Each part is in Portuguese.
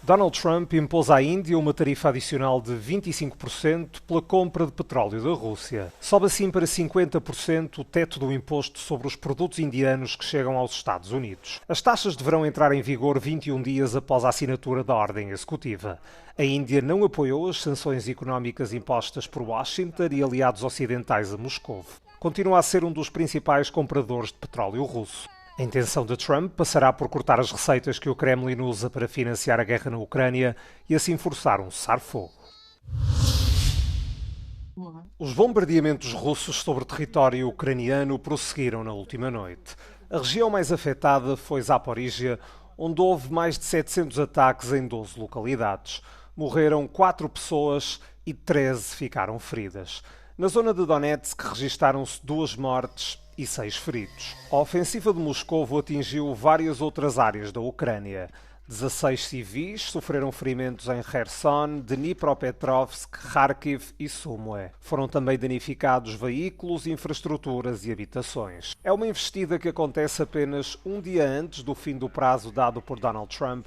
Donald Trump impôs à Índia uma tarifa adicional de 25% pela compra de petróleo da Rússia. Sobe assim para 50% o teto do imposto sobre os produtos indianos que chegam aos Estados Unidos. As taxas deverão entrar em vigor 21 dias após a assinatura da ordem executiva. A Índia não apoiou as sanções económicas impostas por Washington e aliados ocidentais a Moscou. Continua a ser um dos principais compradores de petróleo russo. A intenção de Trump passará por cortar as receitas que o Kremlin usa para financiar a guerra na Ucrânia e assim forçar um cessar-fogo. Os bombardeamentos russos sobre território ucraniano prosseguiram na última noite. A região mais afetada foi Zaporíjia, onde houve mais de 700 ataques em 12 localidades. Morreram 4 pessoas e 13 ficaram feridas. Na zona de Donetsk registaram-se 2 mortes e 6 feridos. A ofensiva de Moscovo atingiu várias outras áreas da Ucrânia. 16 civis sofreram ferimentos em Kherson, Dnipropetrovsk, Kharkiv e Sumy. Foram também danificados veículos, infraestruturas e habitações. É uma investida que acontece apenas um dia antes do fim do prazo dado por Donald Trump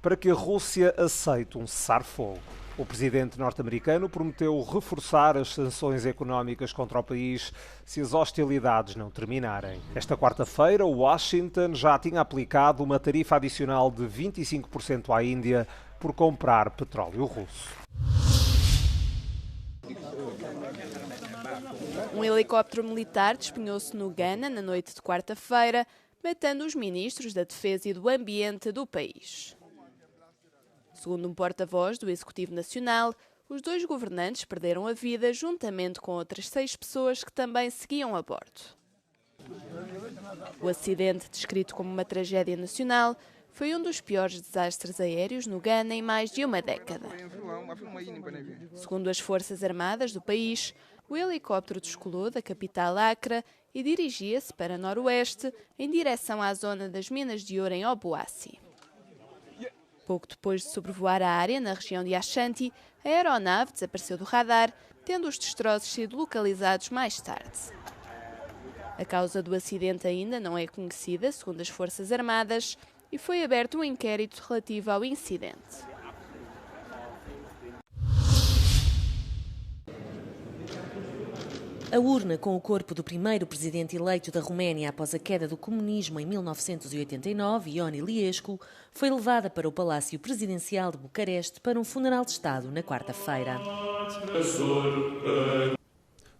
para que a Rússia aceite um cessar-fogo. O presidente norte-americano prometeu reforçar as sanções económicas contra o país se as hostilidades não terminarem. Esta quarta-feira, Washington já tinha aplicado uma tarifa adicional de 25% à Índia por comprar petróleo russo. Um helicóptero militar despenhou-se no Ghana na noite de quarta-feira, matando os ministros da Defesa e do Ambiente do país. Segundo um porta-voz do Executivo Nacional, os 2 governantes perderam a vida juntamente com outras 6 pessoas que também seguiam a bordo. O acidente, descrito como uma tragédia nacional, foi um dos piores desastres aéreos no Ghana em mais de uma década. Segundo as Forças Armadas do país, o helicóptero descolou da capital Accra e dirigia-se para noroeste, em direção à zona das minas de ouro em Obuasi. Pouco depois de sobrevoar a área na região de Ashanti, a aeronave desapareceu do radar, tendo os destroços sido localizados mais tarde. A causa do acidente ainda não é conhecida, segundo as Forças Armadas, e foi aberto um inquérito relativo ao incidente. A urna com o corpo do primeiro presidente eleito da Roménia após a queda do comunismo em 1989, Ion Iliescu, foi levada para o Palácio Presidencial de Bucareste para um funeral de Estado na quarta-feira.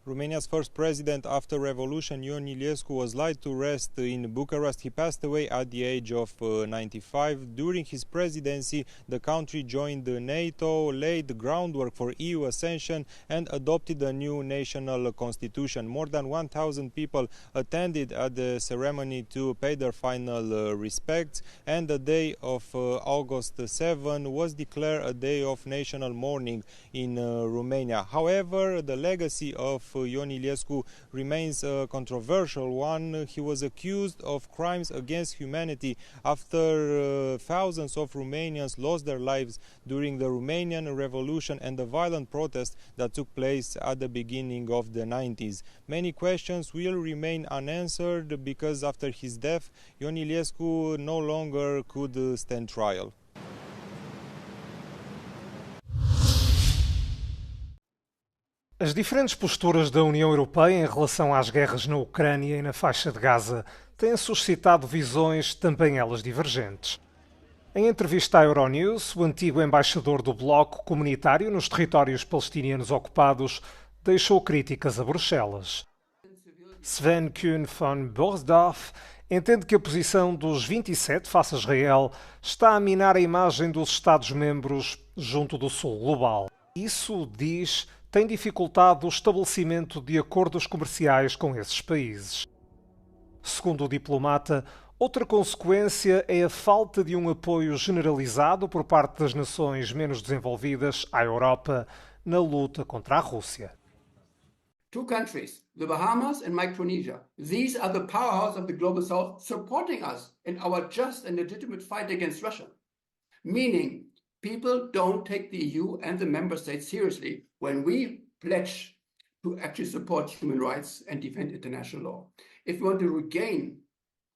Romania's first president after revolution, Ion Iliescu, was laid to rest in Bucharest. He passed away at the age of 95. During his presidency, the country joined NATO, laid the groundwork for EU accession, and adopted a new national constitution. More than 1,000 people attended at the ceremony to pay their final respects, and the day of August 7 was declared a day of national mourning in Romania. However, the legacy of Ion Iliescu remains a controversial one. He was accused of crimes against humanity after thousands of Romanians lost their lives during the Romanian Revolution and the violent protests that took place at the beginning of the 90s. Many questions will remain unanswered because after his death, Ion Iliescu no longer could stand trial. As diferentes posturas da União Europeia em relação às guerras na Ucrânia e na faixa de Gaza têm suscitado visões também elas divergentes. Em entrevista à Euronews, o antigo embaixador do Bloco Comunitário nos territórios palestinianos ocupados deixou críticas a Bruxelas. Sven Kuhn von Borsdorf entende que a posição dos 27 face a Israel está a minar a imagem dos Estados-membros junto do Sul global. Isso, diz, tem dificultado o estabelecimento de acordos comerciais com esses países. Segundo o diplomata, outra consequência é a falta de um apoio generalizado por parte das nações menos desenvolvidas à Europa na luta contra a Rússia. 2 countries, the Bahamas and Micronesia. These are the powerhouses of the global south supporting us in our just and legitimate fight against Russia. Meaning, people don't take the EU and the member states seriously when we pledge to actually support human rights and defend international law. If we want to regain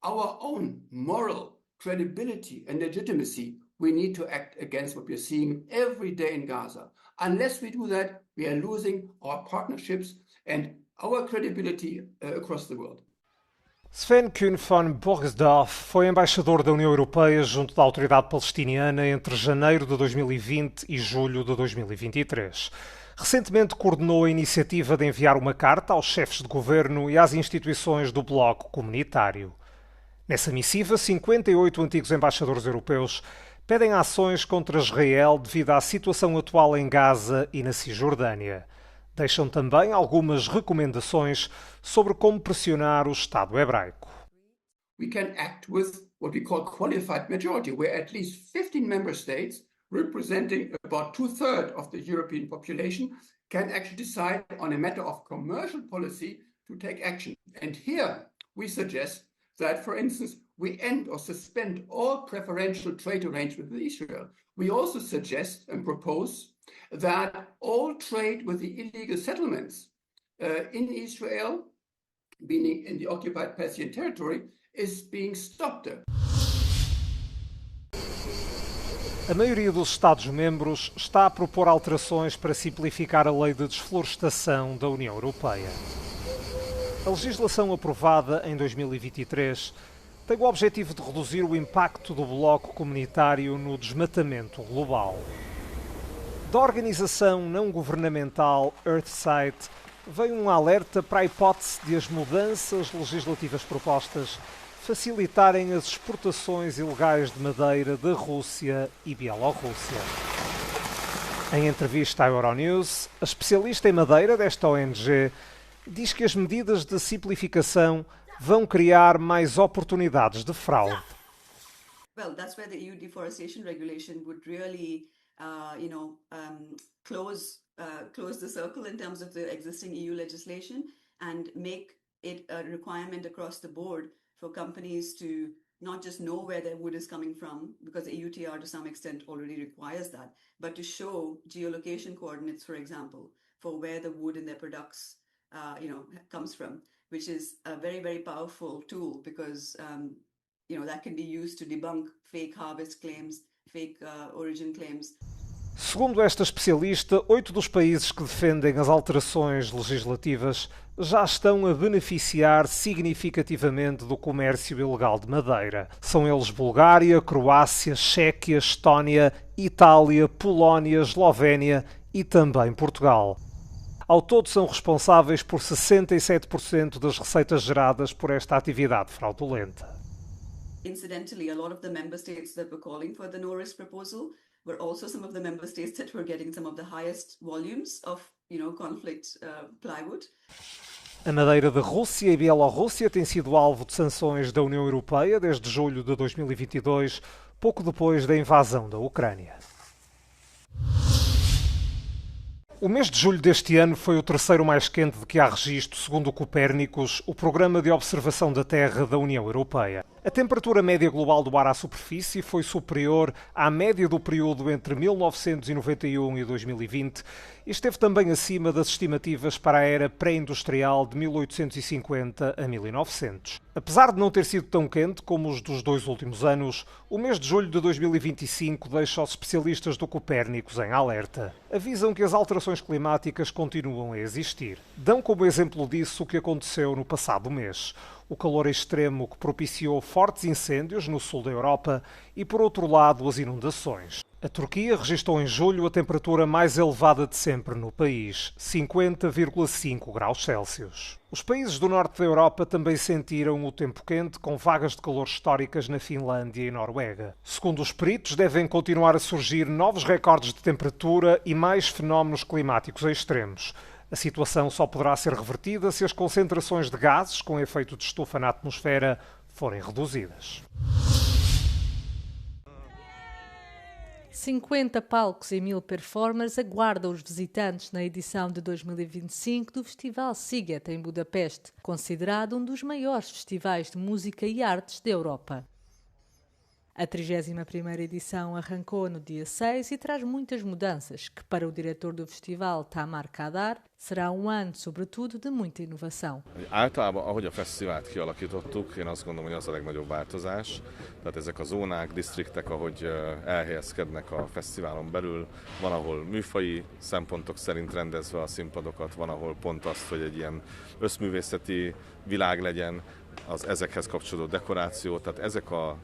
our own moral credibility and legitimacy, we need to act against what we're seeing every day in Gaza. Unless we do that, we are losing our partnerships and our credibility across the world. Sven Kuhn von Borsdorf foi embaixador da União Europeia junto da Autoridade Palestiniana entre janeiro de 2020 e julho de 2023. Recentemente coordenou a iniciativa de enviar uma carta aos chefes de governo e às instituições do bloco comunitário. Nessa missiva, 58 antigos embaixadores europeus pedem ações contra Israel devido à situação atual em Gaza e na Cisjordânia. Deixam também algumas recomendações sobre como pressionar o Estado hebraico. We can act with what we call qualified majority, where at least 15 member states, representing about 2/3 of the European population, can actually decide on a matter of commercial policy to take action. And here we suggest that, for instance, we end or suspend all preferential trade arrangements with Israel. We also suggest and propose that all trade with the illegal settlements in Israel, meaning in the occupied Palestinian territory, is being stopped. A maioria dos Estados-membros está a propor alterações para simplificar a lei de desflorestação da União Europeia. A legislação aprovada em 2023 tem o objetivo de reduzir o impacto do bloco comunitário no desmatamento global. Da organização não-governamental Earthsight veio um alerta para a hipótese de as mudanças legislativas propostas facilitarem as exportações ilegais de madeira da Rússia e Bielorrússia. Em entrevista à Euronews, a especialista em madeira desta ONG diz que as medidas de simplificação vão criar mais oportunidades de fraude. Well, that's where the EU deforestation regulation would really close the circle in terms of the existing EU legislation and make it a requirement across the board for companies to not just know where their wood is coming from, because the EUTR to some extent already requires that, but to show geolocation coordinates, for example, for where the wood in their products comes from, which is a very, very powerful tool because that can be used to debunk fake harvest claims, fake origin claims. Segundo esta especialista, 8 dos países que defendem as alterações legislativas já estão a beneficiar significativamente do comércio ilegal de madeira. São eles Bulgária, Croácia, Chequia, Estónia, Itália, Polónia, Eslovénia e também Portugal. Ao todo são responsáveis por 67% das receitas geradas por esta atividade fraudulenta. Incidentally, a lot of the member states that were calling for the no-risk proposal were also some of the member states that were getting some of the highest volumes of, conflict plywood. A madeira da Rússia e Bielorrússia tem sido alvo de sanções da União Europeia desde julho de 2022, pouco depois da invasão da Ucrânia. O mês de julho deste ano foi o terceiro mais quente de que há registro, segundo o Copérnicos, o Programa de Observação da Terra da União Europeia. A temperatura média global do ar à superfície foi superior à média do período entre 1991 e 2020 e esteve também acima das estimativas para a era pré-industrial de 1850 a 1900. Apesar de não ter sido tão quente como os dos 2 últimos anos, o mês de julho de 2025 deixa os especialistas do Copérnicos em alerta. Avisam que as alterações climáticas continuam a existir. Dão como exemplo disso o que aconteceu no passado mês. O calor extremo que propiciou fortes incêndios no sul da Europa e, por outro lado, as inundações. A Turquia registrou em julho a temperatura mais elevada de sempre no país, 50,5 graus Celsius. Os países do norte da Europa também sentiram o tempo quente, com vagas de calor históricas na Finlândia e Noruega. Segundo os peritos, devem continuar a surgir novos recordes de temperatura e mais fenómenos climáticos extremos. A situação só poderá ser revertida se as concentrações de gases com efeito de estufa na atmosfera forem reduzidas. 50 palcos e 1000 performers aguardam os visitantes na edição de 2025 do Festival Sziget em Budapeste, considerado um dos maiores festivais de música e artes da Europa. A 31ª edição arrancou no dia 6 e traz muitas mudanças, que para o diretor do festival, Tamar Kadar, será um ano, sobretudo, de muita inovação. Általában, ahogy a fesztivált kialakítottuk, én azt gondolom, hogy az a legnagyobb változás. Tehát ezek a zónák, disztriktek, ahogy elhelyezkednek a fesztiválon belül, van, ahol műfaji szempontok szerint rendezve a színpadokat, van, ahol pont azt, hogy egy ilyen összművészeti világ legyen, az ezekhez kapcsolódó dekoráció, tehát ezek a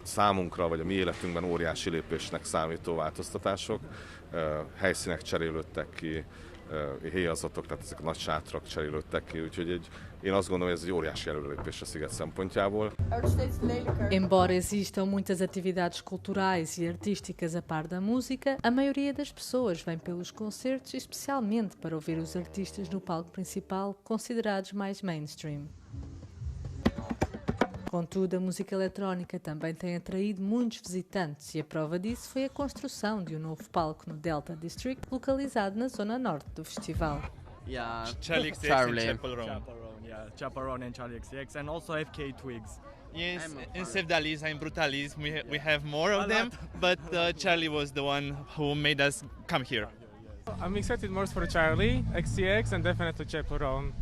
számunkra, vagy a mi életünkben óriási lépésnek számító változtatások, helyszínek cserélődtek ki, héjazatok, tehát ezek a nagy sátrak cserélődtek ki, úgyhogy én azt gondolom, hogy ez egy óriási előrelépés a sziget szempontjából. Embora existam muitas atividades culturais e artísticas a par da música, a maioria das pessoas vem pelos concertos, especialmente para ouvir os artistas no palco principal, considerados mais mainstream. Contudo, a música eletrónica também tem atraído muitos visitantes e a prova disso foi a construção de um novo palco no Delta District, localizado na zona norte do festival. Yeah, Charlie XCX Charlie. and Chaperone. Yeah, Chaperone and Charlie XCX, and also FK Twigs. Yes, in Sevdalis and Brutalis we have more of them, but Charlie was the one who made us come here. I'm excited most for Charlie XCX and definitely Chaperone.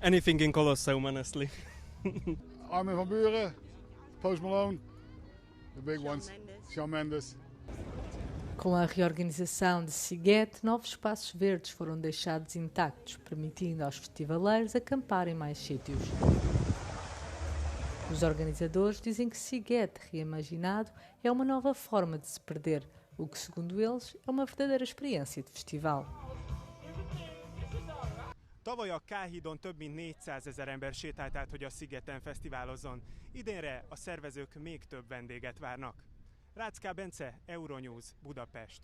Anything in Colosseum, honestly. Armin van Buuren, Post Malone, the big ones, Shawn Mendes. Com a reorganização de Sziget, novos espaços verdes foram deixados intactos, permitindo aos festivaleiros acampar em mais sítios. Os organizadores dizem que Sziget reimaginado é uma nova forma de se perder, o que, segundo eles, é uma verdadeira experiência de festival. Tavaly a K-hídon több mint 400 000 ember sétált át, hogy a szigeten fesztiválozzon. Idénre a szervezők még több vendéget várnak. Rácz K. Bence, Euronews, Budapest.